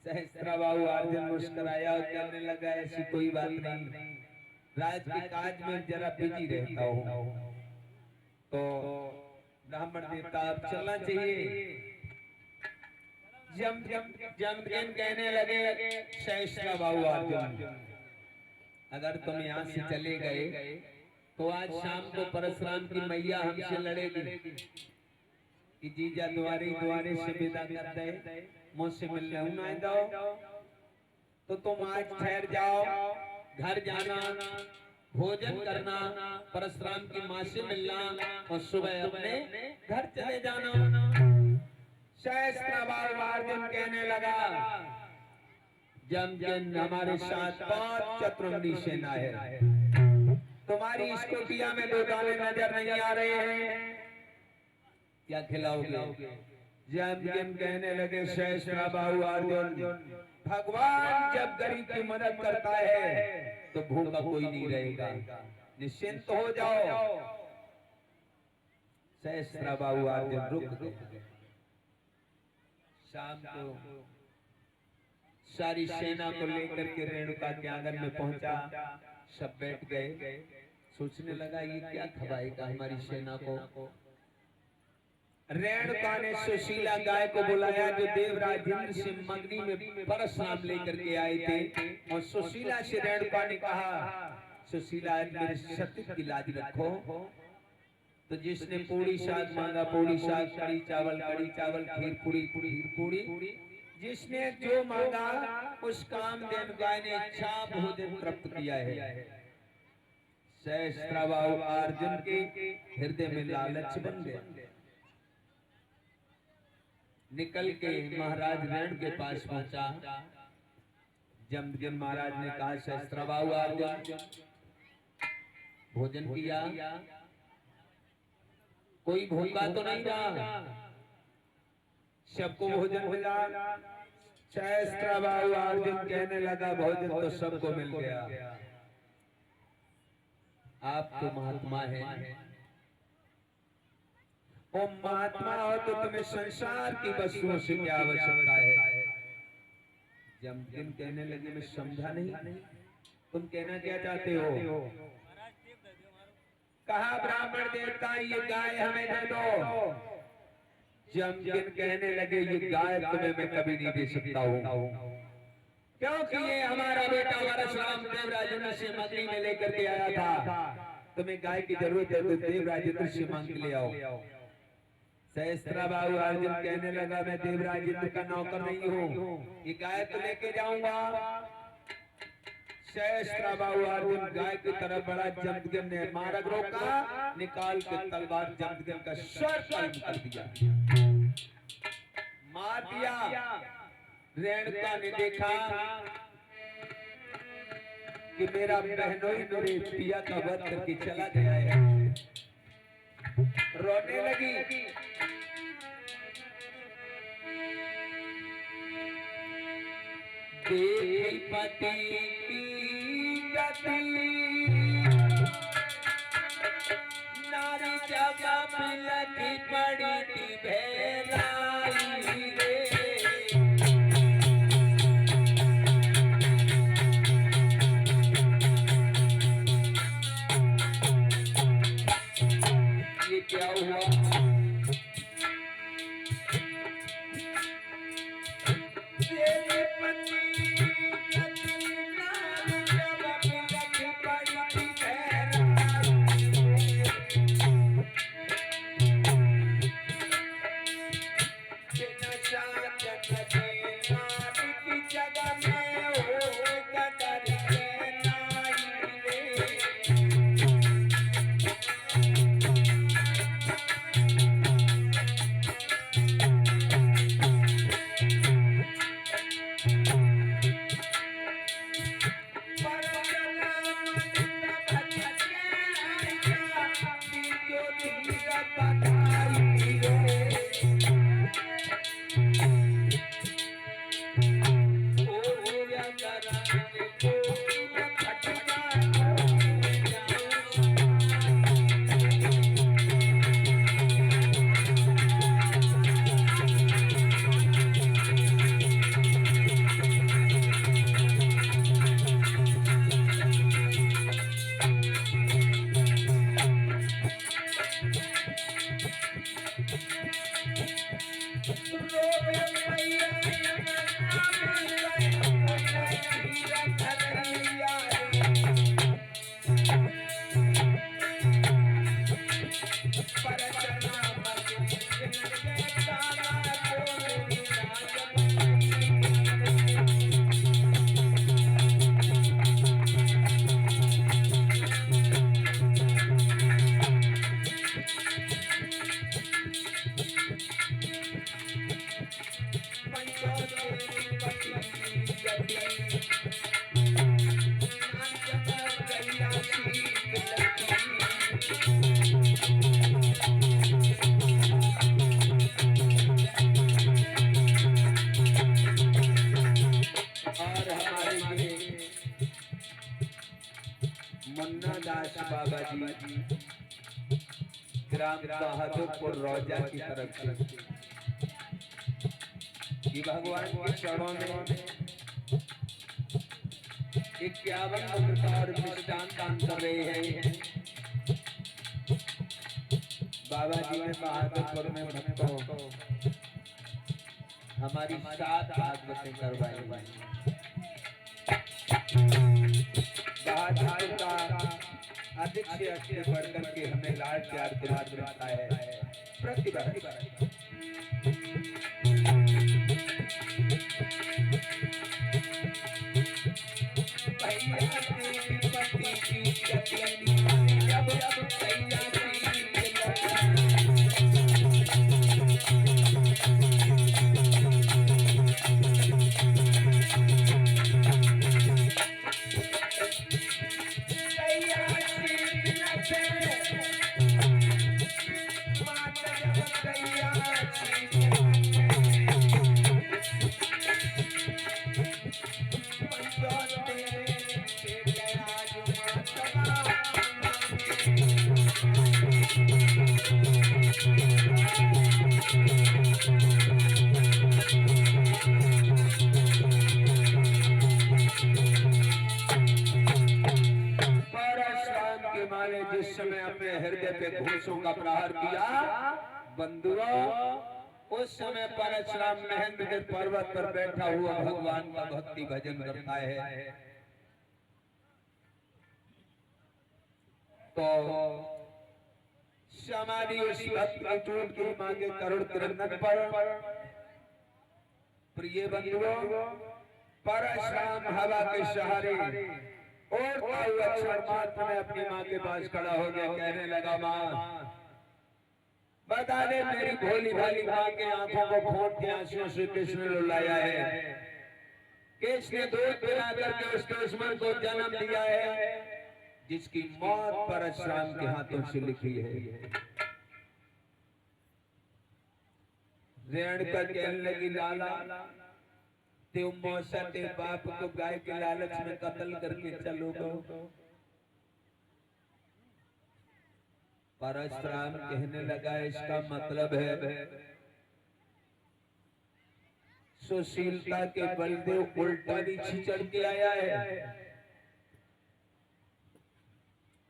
सहस्त्रबाहु अर्जुन मुस्कुराया और कहने लगा ऐसी कोई बात नहीं, राज के काज में जरा बिजी रहता हूँ। तो ब्राह्मण देवता अब चलना चाहिए। जमदग्नि कहने लगे सहस्त्रबाहु अर्जुन, अगर तुम यहाँ से चले गए तो आज शाम को परशुराम की मैया हमसे लड़ेगी कि जीजा द्वारे द्वारे से विदा कर दे, मुझसे मिलने न दो। तो तुम आज ठहर जाओ, घर जाना, भोजन करना, परशुराम की माँ से मिलना और सुबह अपने घर चले जाना। सहस्त्रबाहु अर्जुन कहने लगा जमदग्नि हमारे साथ 5 चतुरंगी सेना है, तुम्हारी इस कुटिया में 2 दाने नजर नहीं आ रहे हैं, क्या खिलाओगे? जमदग्नि कहने लगे सहस्त्रबाहु अर्जुन, भगवान जब गरीब की मदद करता है तो भूखा कोई नहीं रहेगा, निश्चिंत हो जाओ। सहस्त्रबाहु अर्जुन रुक गए। शाम को सारी सेना को लेकर के रेणुका के आंगन में पहुंचा, सब बैठ गए। सोचने लगा ये क्या खवाएगा हमारी सेना को। रेणुका ने सुशीला गाय को बुलाया जो देवराज इंद्र से मगनी में परशुराम लेकर के आए थे, और सुशीला से रेणुका ने कहा सुशीला मेरे सत्य की लाज रखो। तो जिसने पूरी साग मांगा पूरी साग, कड़ी चावल खीर पूरी, जिसने जो मांगा उस कामधेनु गाय ने इच्छा भोजन प्राप्त किया है। सहस्त्रबाहु अर्जुन के हृदय में लालच बन गया। निकल के महाराज रेणु के पास पहुंचा। जमदग्नि महाराज ने कहा सहस्त्रबाहु अर्जुन भोजन किया, कोई भूखा तो नहीं रहा, सबको भोजन मिला। सहस्त्रबाहु अर्जुन कहने लगा भोजन तो सबको मिल गया, आप तो महात्मा हैं, ओ महात्मा हो तो तुम्हें संसार की वस्तुओं से क्या आवश्यकता है? जमदग्नि कहने लगे मैं समझा नहीं, तुम कहना क्या चाहते हो? कहा ब्राह्मण देवता ये गाय हमें दे दो। जमदग्नि कहने लगे ये गाय तुम्हें मैं कभी नहीं दे सकता हूँ, क्योंकि ये हमारा बेटा परशुराम देवराज इंद्र से मगनी में लेकर के आया था। तुम्हें गाय की जरूरत है तो देवराज इंद्र से मांग के ले आओ। सहस्त्रबाहु अर्जुन कहने लगा मैं देवराज इंद्र का नौकर नहीं हूँ, ये गाय तो लेके जाऊंगा। सहस्त्रबाहु अर्जुन गाय की तरफ बढ़ा, जमदग्नि ने मार्ग रोका, निकाल के तलवार जमदग्नि का सर कलम कर दिया, मार दिया। रेणुका ने देखा कि मेरा बहनोई मेरे पिया का वध करके चला गया है, रोने लगी। देख पति की गति नारी जब लगी पड़ी थी भेलाई रे। ये क्या हुआ? मुन्ना दास बाबा जी ग्राम बहादुरपुर रौजा की तरफ से ये भगवान के चरणों में 51 प्रकार मिष्टान दान कर रहे हैं। बाबा जी ने बहादुरपुर में भक्तों हमारी 7 भागवतें करवाई। बहादुर का अधिक से अधिक बढ़कर के हमें लाड़ प्यार दिलार मिलता है प्रतिभा। जिस समय अपने हृदय पे घूसों का प्रहार किया बंधुओं, उस समय परशुराम महेंद्र पर्वत पर बैठा हुआ भगवान का भक्ति भजन करता है। तो समाधि उस भक्ति चूट की मांगे करुण तिरंगन पर प्रिय बंधुओं, परशुराम हवा के सहारे और अक्षर मात्र में अपनी माँ के पास खड़ा हो गया। कहने लगा, माँ बता दे मेरी भोली भाली माँ के आंखों को खोद के आंसुओं से किसने रुलाया है, किसने दूध पिला करके उस दुश्मन को जन्म दिया है जिसकी मौत परशुराम के हाथों से लिखी है। रेणुका कहने लगी, लाला ते मौसा ते बाप को गाय के लालच में कत्ल करके चलोगे। परशुराम कहने लगा, इसका मतलब है सुशीलता के बलदेव उल्टा नीचे चढ़ के आया है।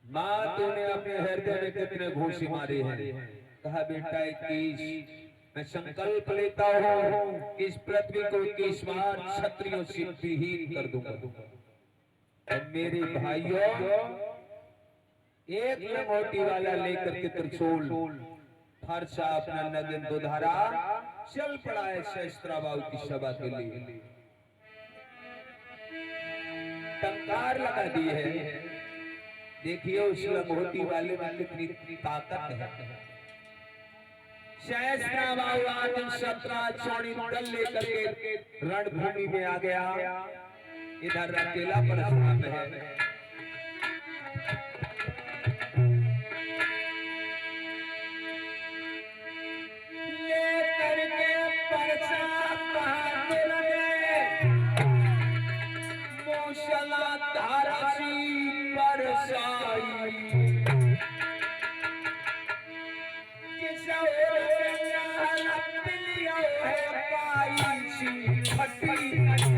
माँ तूने अपने हृदय में कितने घूंसे मारे हैं? कहा, बेटा 21। मैं संकल्प लेता हूँ इस पृथ्वी को 21 बार क्षत्रियों से विहीन कर दूंगा। और मेरे भाइयों, एक लंगोटी वाला लेकर के त्रिशूल फरसा अपना नगन दुधारा चल पड़ा है सहस्त्राबाहु की सभा के लिए। टंकार लगा दी है। देखिए उस लंगोटी वाले में कितनी ताकत है। सहस्त्राबाहु अर्जुन 17 छोड़ी दल लेकर के रणभूमि में आ गया। इधर अकेला परशुराम है। लेकर के परशा बहाने लगे, मूसला धारा सी बरसाई। फटी